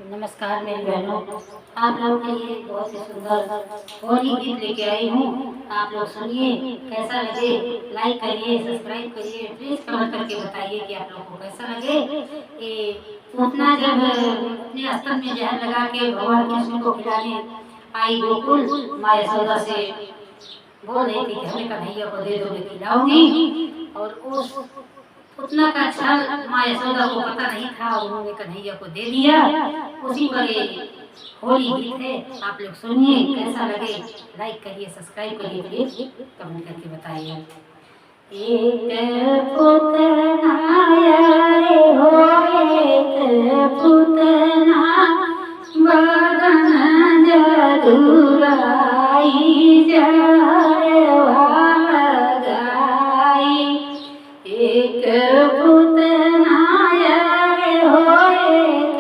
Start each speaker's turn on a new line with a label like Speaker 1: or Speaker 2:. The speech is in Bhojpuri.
Speaker 1: नमस्कार मेरी बहनों, आप लोगों के लिए बहुत ही सुंदर होली गीत लेके आई हूँ। आप लोग सुनिए, कैसा लगे लाइक करिए, सब्सक्राइब करिए, प्लीज कमेंट करके बताइए कि आप लोगों को कैसा लगे। ये पूतना जब अपने अस्तर में जहर लगा के भगवान कृष्ण को खिलाने आई गोकुल, माँ यशोदा से बोल रही थी कि हमें कन्हैया को दे दो, मैं खिलाऊंगी। और उस पुतना का छल माँ यशोदा को पता नहीं था, उन्होंने कन्हैया को दे दिया। उसी पर ये होली गीत है, आप लोग सुनिए, कैसा लगे लाइक करिए, सब्सक्राइब करिए, प्लीज कमेंट करके बताइए। एक पुतना रे हो, एक पुतना बदन जदुराई जरवा लगाई। एक पुतना रे हो, एक